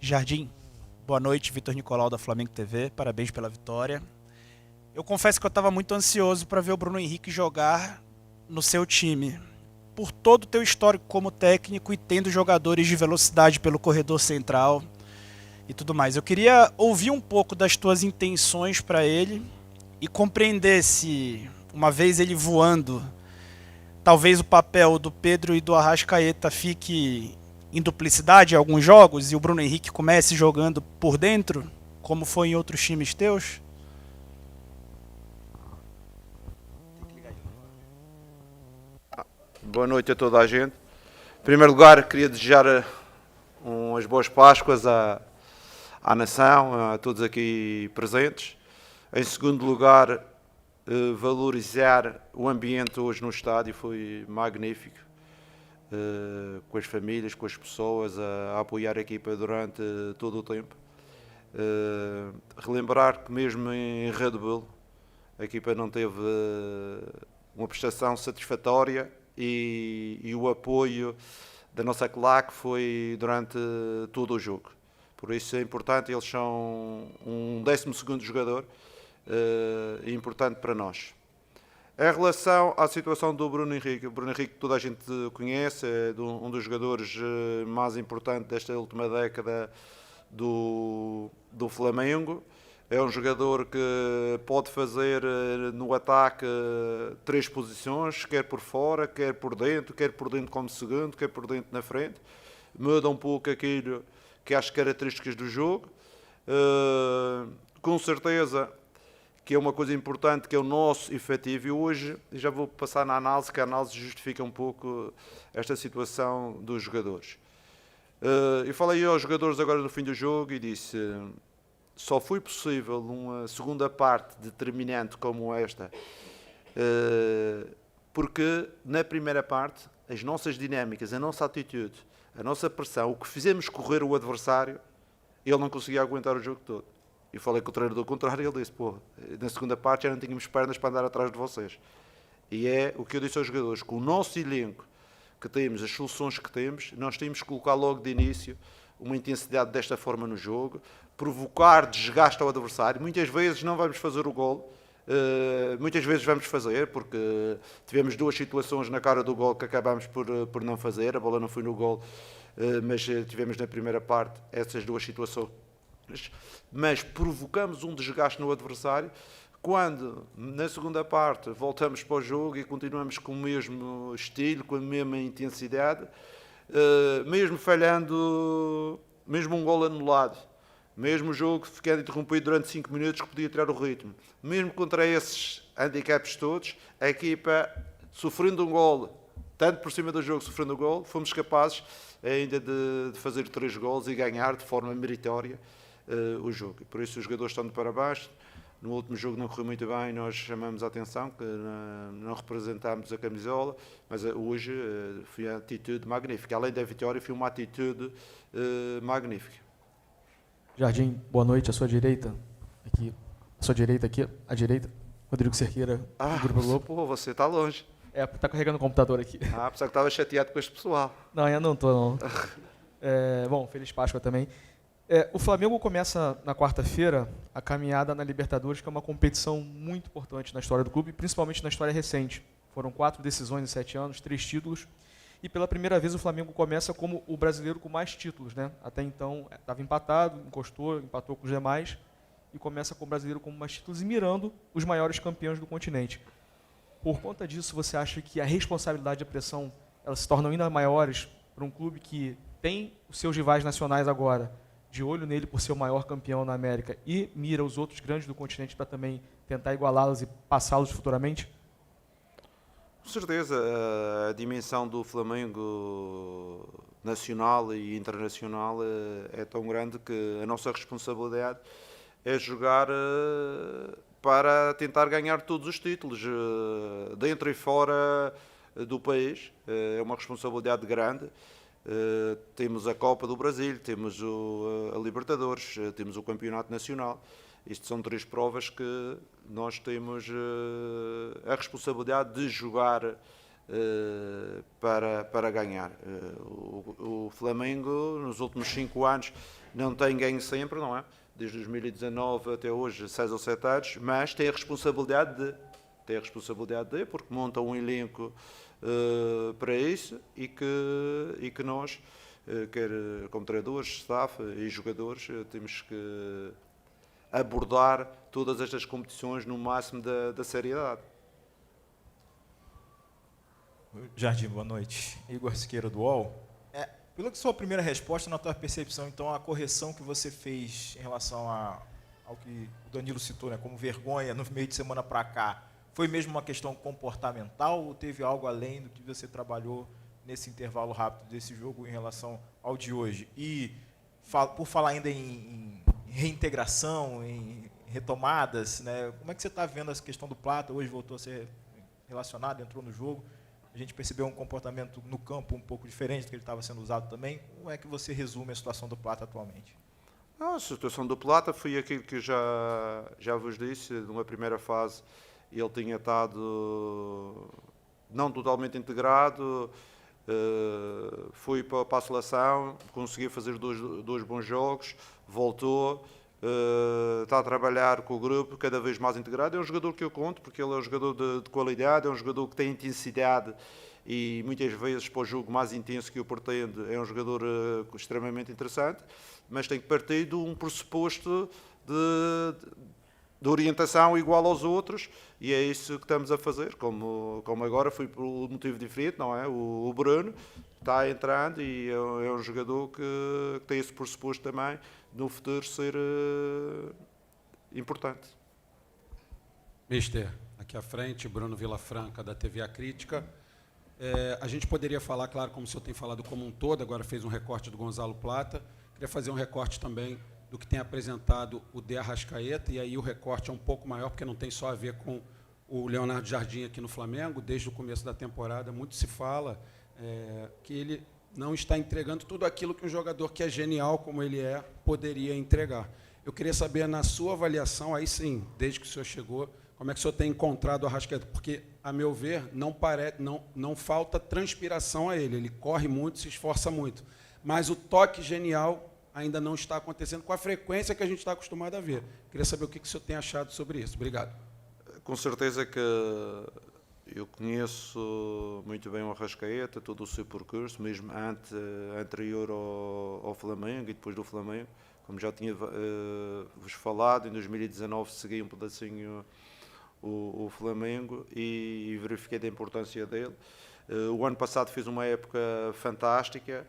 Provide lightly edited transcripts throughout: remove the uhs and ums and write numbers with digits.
Jardim, boa noite, Vitor Nicolau da Flamengo TV, parabéns pela vitória. Eu confesso que eu estava muito ansioso para ver o Bruno Henrique jogar no seu time. Por todo o teu histórico como técnico e tendo jogadores de velocidade pelo corredor central e tudo mais. Eu queria ouvir um pouco das tuas intenções para ele e compreender se, uma vez ele voando, talvez o papel do Pedro e do Arrascaeta fique em duplicidade em alguns jogos e o Bruno Henrique comece jogando por dentro, como foi em outros times teus? Boa noite a toda a gente. Em primeiro lugar, queria desejar umas boas Páscoas à nação, a todos aqui presentes. Em segundo lugar, valorizar o ambiente hoje no estádio, foi magnífico. Com as famílias, com as pessoas, a apoiar a equipa durante todo o tempo. Relembrar que mesmo em Red Bull, a equipa não teve uma prestação satisfatória e o apoio da nossa claque foi durante todo o jogo. Por isso é importante, eles são um 12º jogador, importante para nós. Em relação à situação do Bruno Henrique, o Bruno Henrique toda a gente conhece, é um dos jogadores mais importantes desta última década do Flamengo. É um jogador que pode fazer no ataque 3 posições, quer por fora, quer por dentro como segundo, quer por dentro na frente. Muda um pouco aquilo que é as características do jogo. Com certeza que é uma coisa importante, que é o nosso efetivo. E hoje, já vou passar na análise, que a análise justifica um pouco esta situação dos jogadores. Eu falei aos jogadores agora no fim do jogo e disse: só foi possível uma segunda parte determinante como esta, porque na primeira parte as nossas dinâmicas, a nossa atitude, a nossa pressão, o que fizemos correr o adversário, ele não conseguia aguentar o jogo todo. Eu falei com o treinador contrário e ele disse: pô, na segunda parte já não tínhamos pernas para andar atrás de vocês. E é o que eu disse aos jogadores: com o nosso elenco que temos, as soluções que temos, nós temos que colocar logo de início uma intensidade desta forma no jogo, provocar desgaste ao adversário. Muitas vezes não vamos fazer o gol, muitas vezes vamos fazer, porque tivemos 2 situações na cara do gol que acabámos por não fazer, a bola não foi no gol, mas tivemos na primeira parte essas 2 situações. Mas provocamos um desgaste no adversário. Quando na segunda parte voltamos para o jogo e continuamos com o mesmo estilo, com a mesma intensidade, mesmo falhando, mesmo um gol anulado, mesmo o jogo ficando interrompido durante 5 minutos, que podia tirar o ritmo, mesmo contra esses handicaps todos, a equipa sofrendo um gol, tanto por cima do jogo sofrendo o gol, fomos capazes ainda de fazer 3 gols e ganhar de forma meritória o jogo. E por isso os jogadores estão de parabéns. No último jogo não correu muito bem, nós chamamos a atenção que não representámos a camisola, mas hoje foi uma atitude magnífica. Além da vitória, foi uma atitude magnífica. Jardim, boa noite. À sua direita, aqui, à direita, Rodrigo Cerqueira, do Grupo Globo. Pô, você está longe. Tá carregando o computador aqui. Pensava que estava chateado com este pessoal. Não, eu não estou, não. Bom, feliz Páscoa também. O Flamengo começa na quarta-feira a caminhada na Libertadores, que é uma competição muito importante na história do clube, principalmente na história recente. Foram 4 decisões em 7 anos, 3 títulos, e pela primeira vez o Flamengo começa como o brasileiro com mais títulos, né? Até então estava empatado, empatou com os demais, e começa com o brasileiro com mais títulos e mirando os maiores campeões do continente. Por conta disso, você acha que a responsabilidade e a pressão elas se tornam ainda maiores para um clube que tem os seus rivais nacionais agora, de olho nele por ser o maior campeão na América, e mira os outros grandes do continente para também tentar igualá-los e passá-los futuramente? Com certeza, a dimensão do Flamengo nacional e internacional é tão grande que a nossa responsabilidade é jogar para tentar ganhar todos os títulos, dentro e fora do país. É uma responsabilidade grande. Temos a Copa do Brasil, temos a Libertadores, temos o Campeonato Nacional. Isto são 3 provas que nós temos a responsabilidade de jogar para ganhar. O Flamengo, nos últimos 5 anos, não tem ganho sempre, não é? Desde 2019 até hoje, 6 ou 7 anos, mas tem a responsabilidade de, porque monta um elenco para isso e que nós, quer como treinadores, staff e jogadores, temos que abordar todas estas competições no máximo da seriedade. Jardim, boa noite. Igor Siqueira do UOL. Pela sua primeira resposta, na tua percepção, então, a correção que você fez em relação ao que o Danilo citou, né, como vergonha, no meio de semana para cá, foi mesmo uma questão comportamental ou teve algo além do que você trabalhou nesse intervalo rápido desse jogo em relação ao de hoje? E, por falar ainda em reintegração, em retomadas, né, como é que você está vendo essa questão do Plata? Hoje voltou a ser relacionado, entrou no jogo. A gente percebeu um comportamento no campo um pouco diferente do que ele estava sendo usado também. Como é que você resume a situação do Plata atualmente? A situação do Plata foi aquilo que já vos disse. Numa primeira fase, ele tinha estado não totalmente integrado, foi para a seleção, conseguiu fazer dois bons jogos, voltou, está a trabalhar com o grupo cada vez mais integrado. É um jogador que eu conto, porque ele é um jogador de qualidade, é um jogador que tem intensidade e muitas vezes para o jogo mais intenso que eu pretendo, é um jogador extremamente interessante, mas tem que partir de um pressuposto de orientação igual aos outros, e é isso que estamos a fazer, como agora foi por um motivo diferente, não é? O Bruno está entrando e é um jogador que tem esse pressuposto também no futuro ser importante. Mister, aqui à frente, Bruno Vilafranca, da TV A Crítica. A gente poderia falar, claro, como o senhor tem falado como um todo, agora fez um recorte do Gonzalo Plata, queria fazer um recorte também do que tem apresentado o De Arrascaeta, e aí o recorte é um pouco maior, porque não tem só a ver com o Leonardo Jardim aqui no Flamengo. Desde o começo da temporada, muito se fala que ele não está entregando tudo aquilo que um jogador que é genial, como ele é, poderia entregar. Eu queria saber, na sua avaliação, aí sim, desde que o senhor chegou, como é que o senhor tem encontrado o Arrascaeta? Porque, a meu ver, não falta transpiração a ele. Ele corre muito, se esforça muito. Mas o toque genial ainda não está acontecendo com a frequência que a gente está acostumado a ver. Queria saber o que o senhor tem achado sobre isso. Obrigado. Com certeza que eu conheço muito bem o Arrascaeta, todo o seu percurso, mesmo anterior ao Flamengo e depois do Flamengo. Como já tinha vos falado, em 2019 segui um pedacinho o Flamengo e verifiquei a importância dele. O ano passado fez uma época fantástica,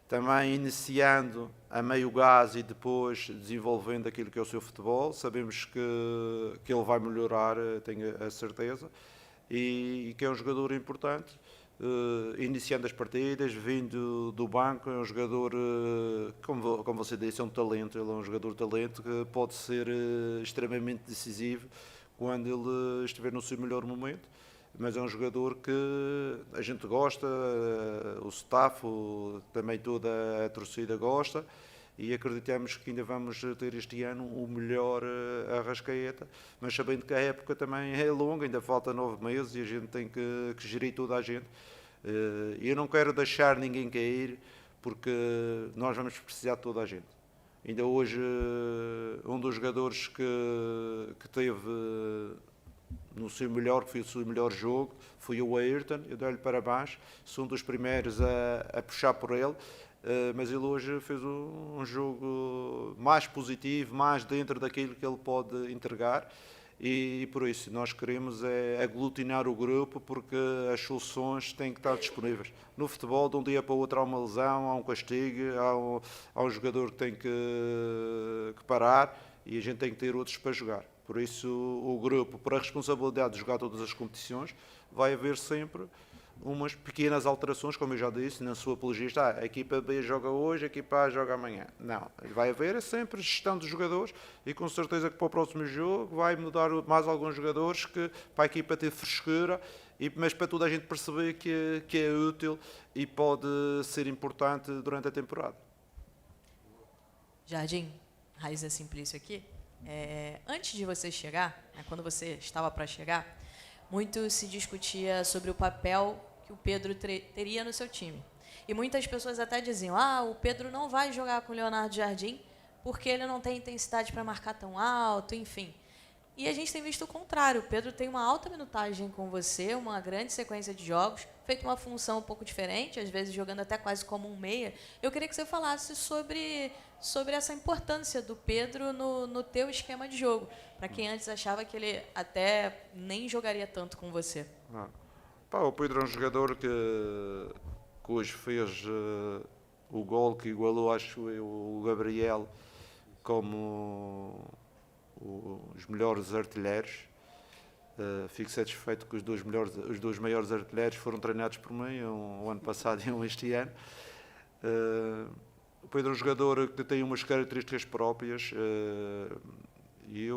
também iniciando a meio gás e depois desenvolvendo aquilo que é o seu futebol. Sabemos que ele vai melhorar, tenho a certeza, e que é um jogador importante. Iniciando as partidas, vindo do banco, é um jogador, como você disse, é um talento. Ele é um jogador de talento que pode ser extremamente decisivo quando ele estiver no seu melhor momento, mas é um jogador que a gente gosta, o staff, também toda a torcida gosta, e acreditamos que ainda vamos ter este ano o melhor Arrascaeta, mas sabendo que a época também é longa, ainda falta 9 meses e a gente tem que gerir toda a gente. Eu não quero deixar ninguém cair, porque nós vamos precisar de toda a gente. Ainda hoje, um dos jogadores que teve no seu melhor, que foi o seu melhor jogo, foi o Ayrton. Eu dou-lhe parabéns, sou um dos primeiros a puxar por ele, mas ele hoje fez um jogo mais positivo, mais dentro daquilo que ele pode entregar, e por isso nós queremos aglutinar o grupo, porque as soluções têm que estar disponíveis. No futebol, de um dia para o outro há uma lesão, há um castigo, há um jogador que tem que parar, e a gente tem que ter outros para jogar. Por isso o grupo, por a responsabilidade de jogar todas as competições, vai haver sempre umas pequenas alterações, como eu já disse, na sua apologista. A equipa B joga hoje, a equipa A joga amanhã. Não, vai haver sempre gestão dos jogadores, e com certeza que para o próximo jogo vai mudar mais alguns jogadores, que para a equipa ter frescura, mas para toda a gente perceber que é útil e pode ser importante durante a temporada. Jardim, Raíza Simplício aqui. Antes de você chegar, quando você estava para chegar, muito se discutia sobre o papel que o Pedro teria no seu time. E muitas pessoas até diziam, o Pedro não vai jogar com o Leonardo Jardim porque ele não tem intensidade para marcar tão alto, enfim. E a gente tem visto o contrário. O Pedro tem uma alta minutagem com você, uma grande sequência de jogos, feito uma função um pouco diferente, às vezes jogando até quase como um meia. Eu queria que você falasse sobre essa importância do Pedro no teu esquema de jogo, para quem antes achava que ele até nem jogaria tanto com você. O Pedro é um jogador que hoje fez o gol que igualou, acho eu, o Gabriel como os melhores artilheiros. Fico satisfeito que os dois maiores artilheiros foram treinados por mim, um ano passado e um este ano. O Pedro é um jogador que tem umas características próprias e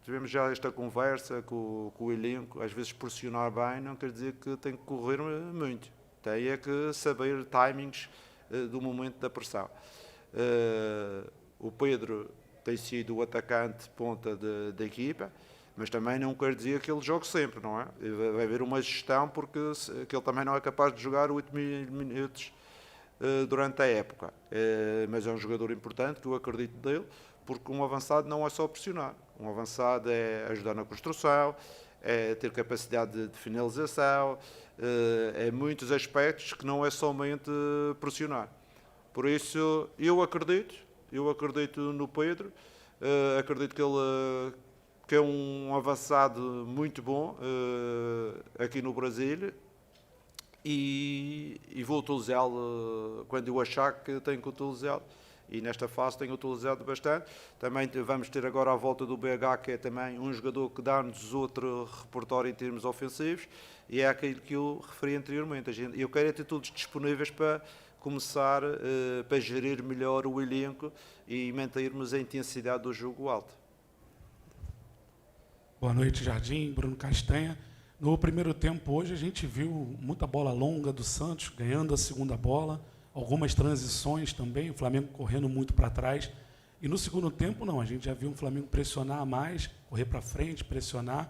tivemos já esta conversa com o elenco. Às vezes pressionar bem não quer dizer que tem que correr muito, tem que saber timings do momento da pressão. O Pedro tem sido o atacante ponta da equipa, mas também não quer dizer que ele jogue sempre, não é? Vai haver uma gestão, porque ele também não é capaz de jogar 8 minutos durante a época. Mas é um jogador importante, que eu acredito dele, porque um avançado não é só pressionar. Um avançado é ajudar na construção, é ter capacidade de finalização, é muitos aspectos que não é somente pressionar. Por isso, eu acredito no Pedro, acredito que é um avançado muito bom aqui no Brasil e vou utilizá-lo quando eu achar que tenho que utilizá-lo. E nesta fase tenho utilizado bastante. Também vamos ter agora a volta do BH, que é também um jogador que dá-nos outro repertório em termos ofensivos, e é aquilo que eu referi anteriormente. Eu quero ter todos disponíveis para começar para gerir melhor o elenco e mantermos a intensidade do jogo alto. Boa noite, Jardim, Bruno Castanha. No primeiro tempo hoje a gente viu muita bola longa do Santos, ganhando a segunda bola, algumas transições também, o Flamengo correndo muito para trás. E no segundo tempo não, a gente já viu o Flamengo pressionar mais, correr para frente, pressionar.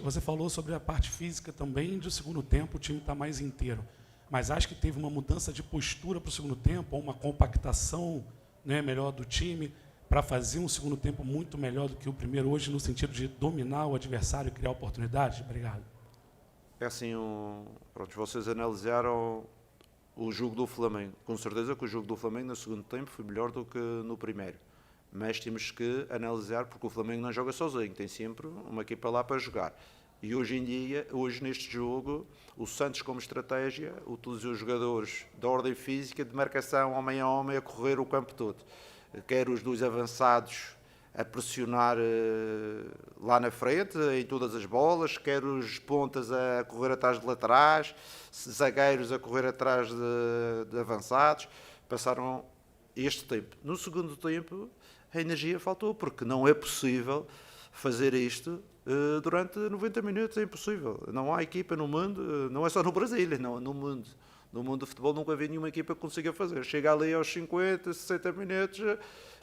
Você falou sobre a parte física também, do segundo tempo o time está mais inteiro. Mas acho que teve uma mudança de postura para o segundo tempo, ou uma compactação, né, melhor do time, para fazer um segundo tempo muito melhor do que o primeiro hoje, no sentido de dominar o adversário e criar oportunidades? Obrigado. É assim, vocês analisaram o jogo do Flamengo. Com certeza que o jogo do Flamengo no segundo tempo foi melhor do que no primeiro. Mas temos que analisar, porque o Flamengo não joga sozinho, tem sempre uma equipa lá para jogar. E hoje neste jogo, o Santos, como estratégia, utilizou os jogadores da ordem física de marcação homem a homem a correr o campo todo. Quer os dois avançados a pressionar lá na frente, em todas as bolas, quer os pontas a correr atrás de laterais, zagueiros a correr atrás de avançados. Passaram este tempo. No segundo tempo, a energia faltou, porque não é possível fazer isto durante 90 minutos, é impossível. Não há equipa no mundo, não é só no Brasil, não, no mundo. No mundo do futebol nunca vi nenhuma equipa que consiga fazer. Chega ali aos 50, 60 minutos,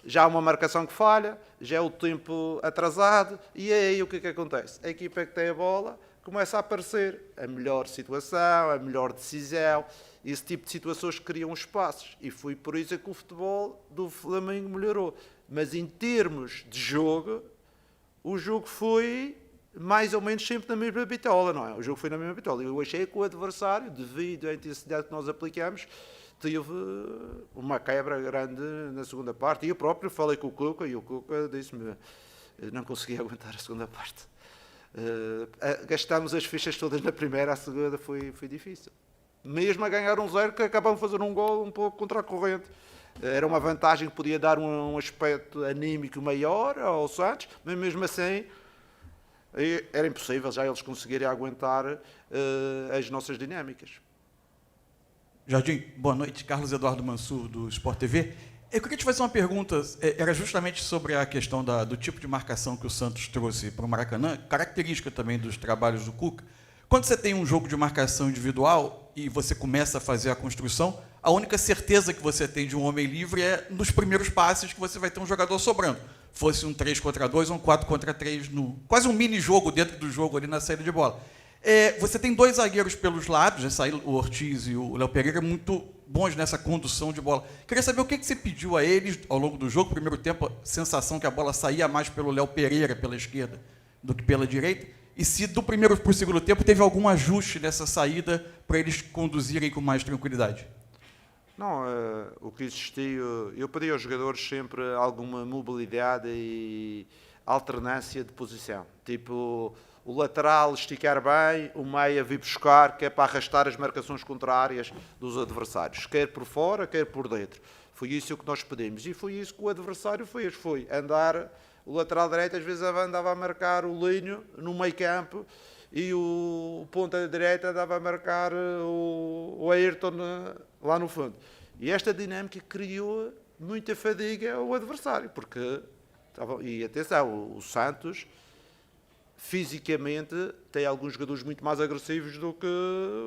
já há uma marcação que falha, já é o tempo atrasado, e é aí o que acontece? A equipa que tem a bola começa a aparecer a melhor situação, a melhor decisão, esse tipo de situações criam espaços, e foi por isso que o futebol do Flamengo melhorou. Mas em termos de jogo, o jogo foi mais ou menos sempre na mesma bitola, não é? O jogo foi na mesma bitola. Eu achei que o adversário, devido à intensidade que nós aplicamos, teve uma quebra grande na segunda parte. E eu próprio falei com o Cuca, e o Cuca disse-me não conseguia aguentar a segunda parte. Gastámos as fichas todas na primeira, a segunda foi difícil. Mesmo a ganhar 1-0, que acabamos de fazer um gol um pouco contra a corrente. Era uma vantagem que podia dar um aspecto anímico maior ao Santos, mas mesmo assim era impossível já eles conseguirem aguentar as nossas dinâmicas. Jardim, boa noite. Carlos Eduardo Mansur, do Sport TV. Eu queria te fazer uma pergunta, era justamente sobre a questão do tipo de marcação que o Santos trouxe para o Maracanã, característica também dos trabalhos do Cuca. Quando você tem um jogo de marcação individual e você começa a fazer a construção, a única certeza que você tem de um homem livre é nos primeiros passes que você vai ter um jogador sobrando. Fosse um 3 contra 2 ou um 4 contra 3, quase um mini-jogo dentro do jogo ali na saída de bola. Você tem dois zagueiros pelos lados, o Ortiz e o Léo Pereira, muito bons nessa condução de bola. Queria saber o que você pediu a eles ao longo do jogo. Primeiro tempo, a sensação que a bola saía mais pelo Léo Pereira, pela esquerda, do que pela direita. E se do primeiro para o segundo tempo teve algum ajuste nessa saída para eles conduzirem com mais tranquilidade. Não, o que existiu, eu pedi aos jogadores sempre alguma mobilidade e alternância de posição. Tipo, o lateral esticar bem, o meia vir buscar, que é para arrastar as marcações contrárias dos adversários, quer por fora, quer por dentro. Foi isso que nós pedimos e foi isso que o adversário fez, foi andar, o lateral direito às vezes andava a marcar o Linho no meio campo e o ponta direita andava a marcar o Ayrton lá no fundo. E esta dinâmica criou muita fadiga ao adversário, porque, e atenção, o Santos fisicamente tem alguns jogadores muito mais agressivos do que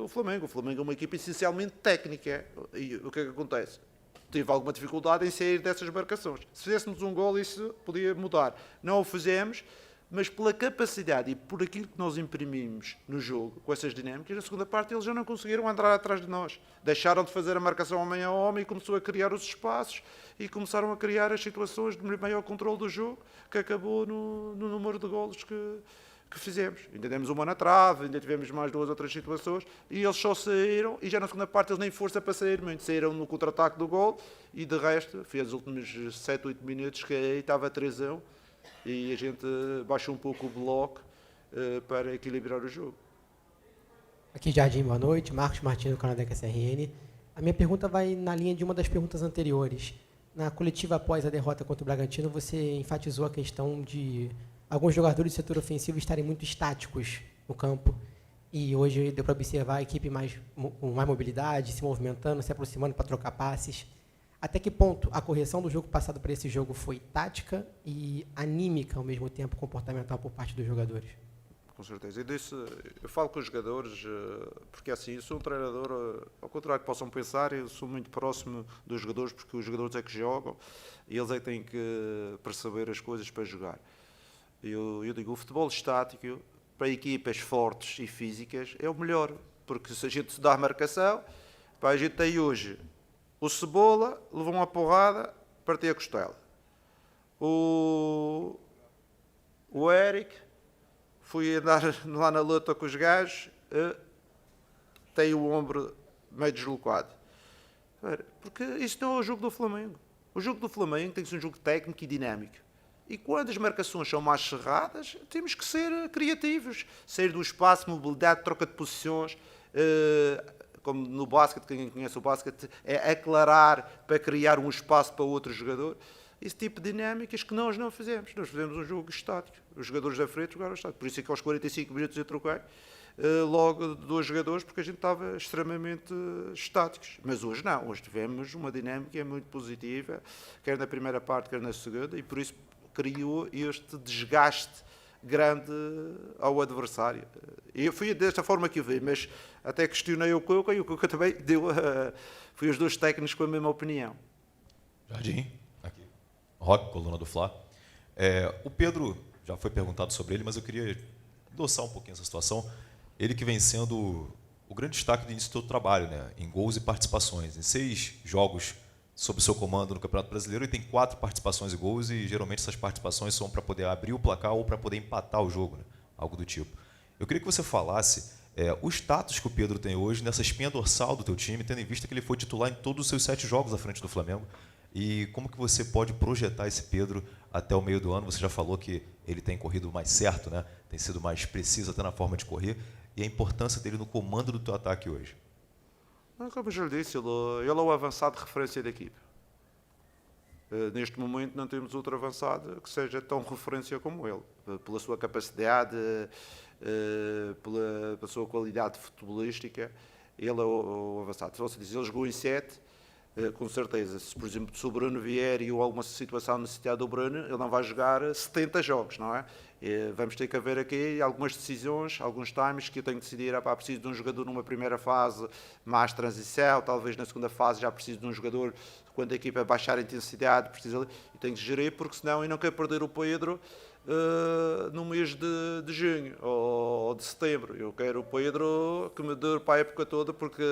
o Flamengo. O Flamengo é uma equipa essencialmente técnica. E o que é que acontece? Tive alguma dificuldade em sair dessas marcações. Se fizéssemos um gol, isso podia mudar. Não o fizemos, mas pela capacidade e por aquilo que nós imprimimos no jogo, com essas dinâmicas, na segunda parte eles já não conseguiram entrar atrás de nós. Deixaram de fazer a marcação homem a homem e começou a criar os espaços e começaram a criar as situações de maior controle do jogo, que acabou no número de golos que fizemos. Ainda demos uma na trave, ainda tivemos mais 2 ou 3 situações e eles só saíram, e já na segunda parte eles nem força para sair muito, saíram no contra-ataque do gol e de resto, fez os últimos 7, 8 minutos que aí estava 3-1 e a gente baixou um pouco o bloco para equilibrar o jogo. Aqui Jardim, boa noite, Marcos Martins do Canadá SRN. A minha pergunta vai na linha de uma das perguntas anteriores. Na coletiva após a derrota contra o Bragantino, você enfatizou a questão de alguns jogadores do setor ofensivo estarem muito estáticos no campo. E hoje deu para observar a equipe com mais mobilidade, se movimentando, se aproximando para trocar passes. Até que ponto a correção do jogo passado para esse jogo foi tática e anímica ao mesmo tempo, comportamental por parte dos jogadores? Com certeza. Eu falo com os jogadores, porque assim, eu sou um treinador, ao contrário que possam pensar, eu sou muito próximo dos jogadores, porque os jogadores é que jogam e eles é que têm que perceber as coisas para jogar. Eu digo, o futebol estático, para equipas fortes e físicas, é o melhor, porque se a gente se dá a marcação, a gente tem hoje o Cebola, levou uma porrada, partiu a costela. O Eric, fui andar lá na luta com os gajos, tem o ombro meio deslocado. Porque isso não é o jogo do Flamengo. O jogo do Flamengo tem que ser um jogo técnico e dinâmico. E quando as marcações são mais cerradas, temos que ser criativos. Sair do espaço, mobilidade, troca de posições. Como no basquete, quem conhece o basquete, é aclarar para criar um espaço para outro jogador. Esse tipo de dinâmicas que nós não fizemos. Nós fizemos um jogo estático. Os jogadores da frente jogaram estático. Por isso é que aos 45 minutos eu troquei logo 2 jogadores, porque a gente estava extremamente estáticos. Mas hoje não. Hoje tivemos uma dinâmica muito positiva, quer na primeira parte, quer na segunda, e por isso criou este desgaste grande ao adversário. E foi desta forma que eu vi, mas até questionei o Cuca e o Cuca também deu foi os 2 técnicos com a mesma opinião. Jardim, aqui. Roque, coluna do Fla. O Pedro, já foi perguntado sobre ele, mas eu queria endossar um pouquinho essa situação. Ele que vem sendo o grande destaque do início do trabalho, né, em gols e participações. Em 6 jogos sob o seu comando no Campeonato Brasileiro, ele tem 4 participações e gols, e geralmente essas participações são para poder abrir o placar ou para poder empatar o jogo, né? Algo do tipo. Eu queria que você falasse o status que o Pedro tem hoje nessa espinha dorsal do teu time, tendo em vista que ele foi titular em todos os seus 7 jogos à frente do Flamengo, e como que você pode projetar esse Pedro até o meio do ano. Você já falou que ele tem corrido mais certo, né? Tem sido mais preciso até na forma de correr, e a importância dele no comando do teu ataque hoje. Como eu já lhe disse, ele é o avançado de referência da equipe. Neste momento não temos outro avançado que seja tão referência como ele, pela sua capacidade, pela sua qualidade futebolística. Ele é o avançado. Se você diz, ele jogou em 7, com certeza. Se, por exemplo, se o Bruno vier e alguma situação necessitar do Bruno, ele não vai jogar 70 jogos, não é? Vamos ter que haver aqui algumas decisões, alguns times que eu tenho que decidir. Preciso de um jogador numa primeira fase, mais transição, talvez na segunda fase já preciso de um jogador quando a equipa baixar a intensidade, eu tenho que gerir, porque senão eu não quero perder o Pedro no mês de junho ou de setembro. Eu quero o Pedro que me dure para a época toda, porque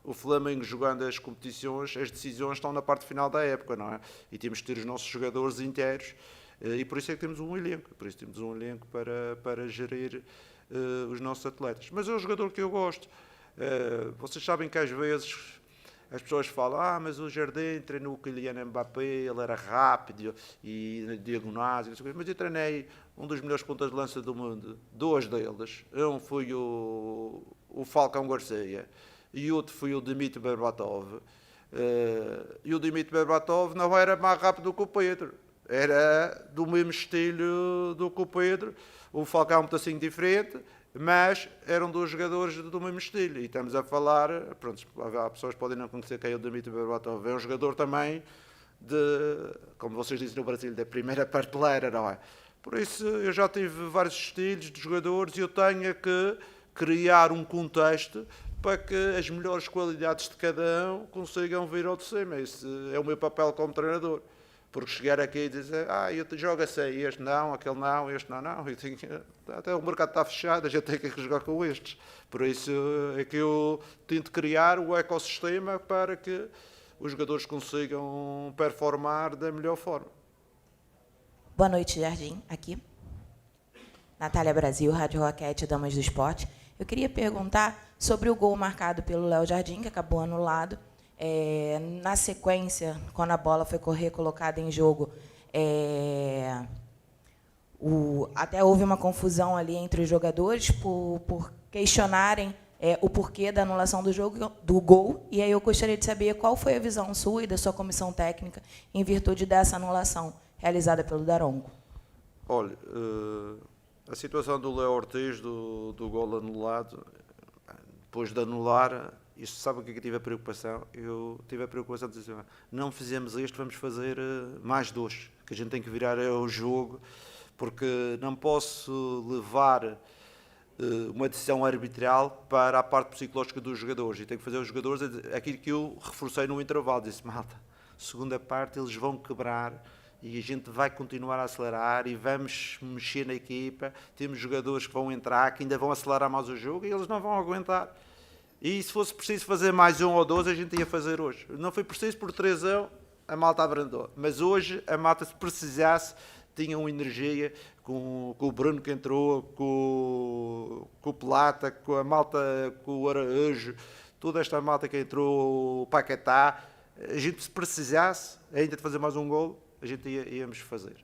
o Flamengo, jogando as competições, as decisões estão na parte final da época, não é? E temos que ter os nossos jogadores inteiros, e por isso é que temos um elenco. Por isso temos um elenco para gerir os nossos atletas. Mas é um jogador que eu gosto. Vocês sabem que às vezes as pessoas falam, mas o Jardim treinou o Kylian Mbappé, ele era rápido e diagonais, mas eu treinei um dos melhores pontas de lança do mundo, dois deles. Um foi o Falcão Garcia e outro foi o Dmitry Berbatov. E o Dmitry Berbatov não era mais rápido do que o Pedro, era do mesmo estilo do que o Pedro. O Falcão é um pedacinho diferente, mas eram dois jogadores do mesmo estilo. E estamos a falar, pronto, há pessoas que podem não conhecer quem é o Dmitry Berbatov, é um jogador também como vocês dizem no Brasil, da primeira prateleira, não é? Por isso, eu já tive vários estilos de jogadores e eu tenho que criar um contexto para que as melhores qualidades de cada um consigam vir ao de cima. Esse é o meu papel como treinador. Porque chegar aqui e dizer, eu jogo assim, este não, aquele não, este não, não. Até o mercado está fechado, a gente tem que jogar com estes. Por isso é que eu tento criar o ecossistema para que os jogadores consigam performar da melhor forma. Boa noite, Jardim, aqui. Natália Brasil, Rádio Roquete, Damas do Esporte. Eu queria perguntar sobre o gol marcado pelo Léo Jardim, que acabou anulado. Na sequência, quando a bola foi colocada em jogo, até houve uma confusão ali entre os jogadores por questionarem o porquê da anulação do gol. E aí eu gostaria de saber qual foi a visão sua e da sua comissão técnica em virtude dessa anulação realizada pelo Daronco. Olha, a situação do Léo Ortiz, do gol anulado, depois de anular, isto sabe o que é que eu tive a preocupação? Eu tive a preocupação de dizer, não fizemos isto, vamos fazer mais dois, que a gente tem que virar o jogo, porque não posso levar uma decisão arbitral para a parte psicológica dos jogadores, e tenho que fazer os jogadores aquilo que eu reforcei no intervalo, disse, malta, segunda parte eles vão quebrar e a gente vai continuar a acelerar e vamos mexer na equipa, temos jogadores que vão entrar, que ainda vão acelerar mais o jogo e eles não vão aguentar. E se fosse preciso fazer mais um ou dois, a gente ia fazer hoje. Não foi preciso, por 3-1, a malta abrandou. Mas hoje, a malta, se precisasse, tinha uma energia com o Bruno que entrou, com o Plata, com a malta, com o Araújo, toda esta malta que entrou, o Paquetá. A gente, se precisasse ainda de fazer mais um golo, a gente íamos fazer.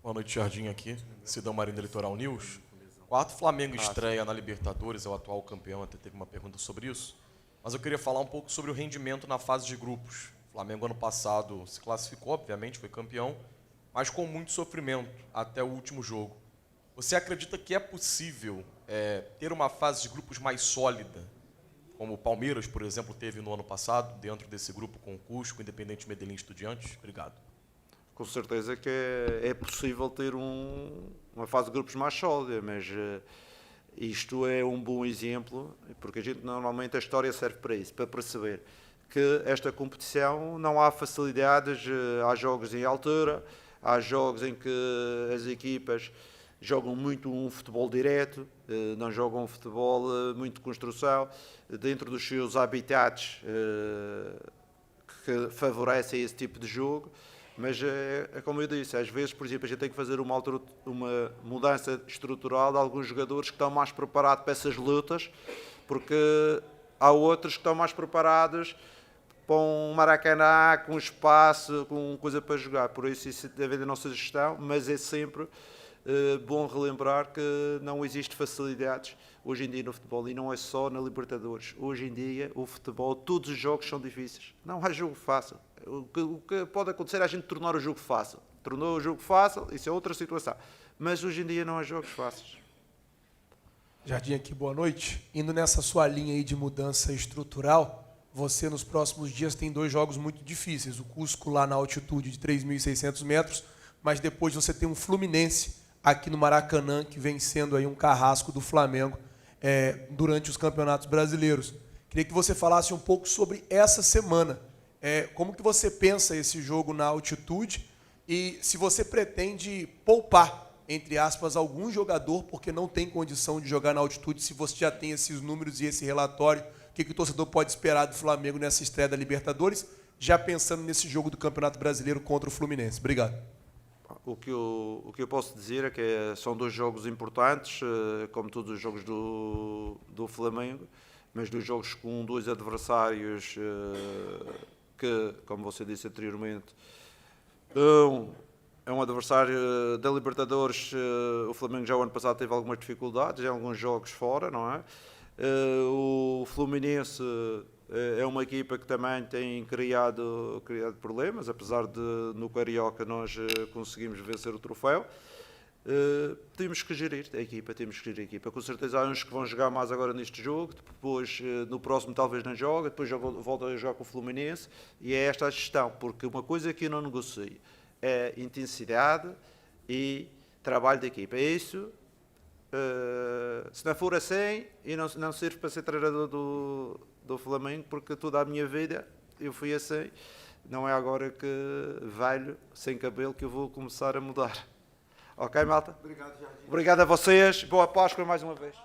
Boa noite, Jardim, aqui. Sidão Marinho da Litoral News. Quarto Flamengo estreia na Libertadores, é o atual campeão, até teve uma pergunta sobre isso. Mas eu queria falar um pouco sobre o rendimento na fase de grupos. O Flamengo, ano passado, se classificou, obviamente, foi campeão, mas com muito sofrimento até o último jogo. Você acredita que é possível ter uma fase de grupos mais sólida, como o Palmeiras, por exemplo, teve no ano passado, dentro desse grupo com o Cusco, Independente Medellín e Estudiantes? Obrigado. Com certeza que é possível ter uma fase de grupos mais sólida, mas isto é um bom exemplo, porque normalmente a história serve para isso, para perceber que esta competição não há facilidades, há jogos em altura, há jogos em que as equipas jogam muito um futebol direto, não jogam um futebol muito de construção, dentro dos seus habitats que favorecem esse tipo de jogo. Mas é como eu disse, às vezes, por exemplo, a gente tem que fazer uma mudança estrutural de alguns jogadores que estão mais preparados para essas lutas, porque há outros que estão mais preparados para um Maracanã, com espaço, com coisa para jogar. Por isso deve haver a nossa gestão, mas é sempre bom relembrar que não existe facilidades hoje em dia no futebol, e não é só na Libertadores. Hoje em dia, o futebol, todos os jogos são difíceis. Não há jogo fácil. O que pode acontecer é a gente tornar o jogo fácil. Tornou o jogo fácil, isso é outra situação. Mas hoje em dia não há jogos fáceis. Jardim aqui, boa noite. Indo nessa sua linha aí de mudança estrutural, você nos próximos dias tem 2 jogos muito difíceis. O Cusco lá na altitude de 3.600 metros, mas depois você tem um Fluminense aqui no Maracanã, que vem sendo aí um carrasco do Flamengo durante os campeonatos brasileiros. Queria que você falasse um pouco sobre essa semana. Como que você pensa esse jogo na altitude E se você pretende poupar, entre aspas, algum jogador porque não tem condição de jogar na altitude, se você já tem esses números e esse relatório, o que o torcedor pode esperar do Flamengo nessa estreia da Libertadores, já pensando nesse jogo do Campeonato Brasileiro contra o Fluminense? Obrigado. O que eu posso dizer é que são 2 jogos importantes, como todos os jogos do Flamengo, mas 2 jogos com 2 adversários que, como você disse anteriormente, é um adversário da Libertadores. O Flamengo já o ano passado teve algumas dificuldades em alguns jogos fora, não é? O Fluminense é uma equipa que também tem criado problemas, apesar de no Carioca nós conseguimos vencer o troféu. Temos que gerir a equipa, Com certeza há uns que vão jogar mais agora neste jogo, depois no próximo talvez não joga, depois volta a jogar com o Fluminense, e é esta a gestão, porque uma coisa que eu não negocio é intensidade e trabalho da equipa. É isso. Se não for assim, eu não sirvo para ser treinador do Flamengo, porque toda a minha vida eu fui assim. Não é agora que velho, sem cabelo, que eu vou começar a mudar. Ok, malta? Obrigado, Jardim. Obrigado a vocês. Boa Páscoa mais uma vez.